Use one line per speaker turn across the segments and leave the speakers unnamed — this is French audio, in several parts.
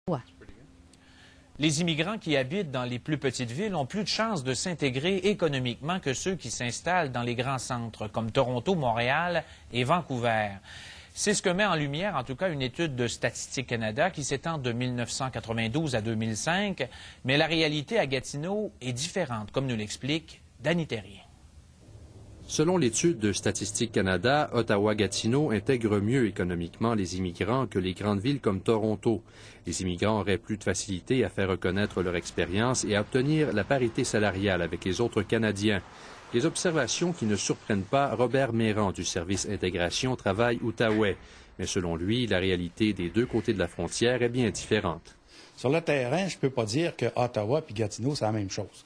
Ouais. Les immigrants qui habitent dans les plus petites villes ont plus de chances de s'intégrer économiquement que ceux qui s'installent dans les grands centres, comme Toronto, Montréal et Vancouver. C'est ce que met en lumière, en tout cas, une étude de Statistique Canada qui s'étend de 1992 à 2005. Mais la réalité à Gatineau est différente, comme nous l'explique Danny Terrien.
Selon l'étude de Statistique Canada, Ottawa-Gatineau intègre mieux économiquement les immigrants que les grandes villes comme Toronto. Les immigrants auraient plus de facilité à faire reconnaître leur expérience et à obtenir la parité salariale avec les autres Canadiens. Des observations qui ne surprennent pas Robert Méran du service Intégration Travail-Outaouais. Mais selon lui, la réalité des deux côtés de la frontière est bien différente.
Sur le terrain, je ne peux pas dire que Ottawa et Gatineau, c'est la même chose.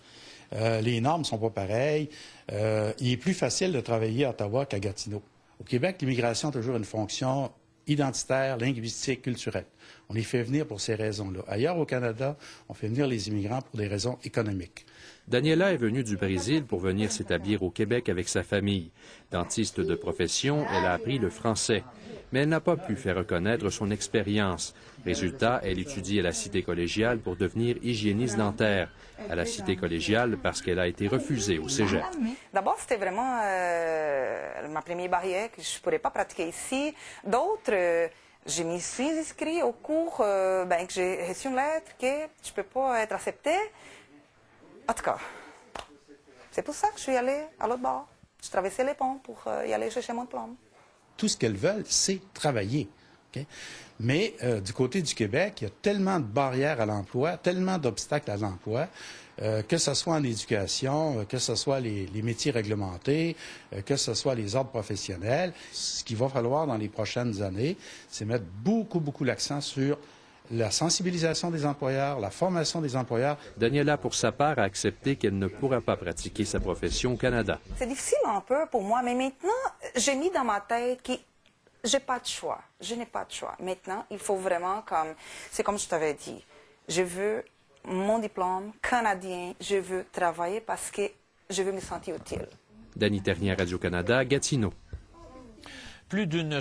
Les normes ne sont pas pareilles. Il est plus facile de travailler à Ottawa qu'à Gatineau. Au Québec, l'immigration a toujours une fonction identitaire, linguistique, culturelle. On les fait venir pour ces raisons-là. Ailleurs au Canada, on fait venir les immigrants pour des raisons économiques.
Daniela est venue du Brésil pour venir s'établir au Québec avec sa famille. Dentiste de profession, elle a appris le français. Mais elle n'a pas pu faire reconnaître son expérience. Résultat, elle étudie à la Cité collégiale pour devenir hygiéniste dentaire. À la Cité collégiale parce qu'elle a été refusée au cégep.
D'abord, c'était vraiment ma première barrière que je ne pourrais pas pratiquer ici. D'autres, je m'y suis inscrite au cours, que j'ai reçu une lettre que je ne peux pas être acceptée. En tout cas, c'est pour ça que je suis allée à l'autre bord. Je traversais les ponts pour y aller chercher mon diplôme.
Tout ce qu'elles veulent, c'est travailler. Okay? Mais du côté du Québec, il y a tellement de barrières à l'emploi, tellement d'obstacles à l'emploi, que ce soit en éducation, que ce soit les métiers réglementés, que ce soit les ordres professionnels. Ce qu'il va falloir dans les prochaines années, c'est mettre beaucoup l'accent sur la sensibilisation des employeurs, la formation des employeurs.
Daniela, pour sa part, a accepté qu'elle ne pourra pas pratiquer sa profession au Canada.
C'est difficile un peu pour moi, mais maintenant, j'ai mis dans ma tête que j'ai pas de choix. Je n'ai pas de choix. Maintenant, il faut vraiment, c'est comme je t'avais dit, je veux mon diplôme canadien, je veux travailler parce que je veux me sentir utile.
Danny Terrien, Radio-Canada, Gatineau.
Plus d'une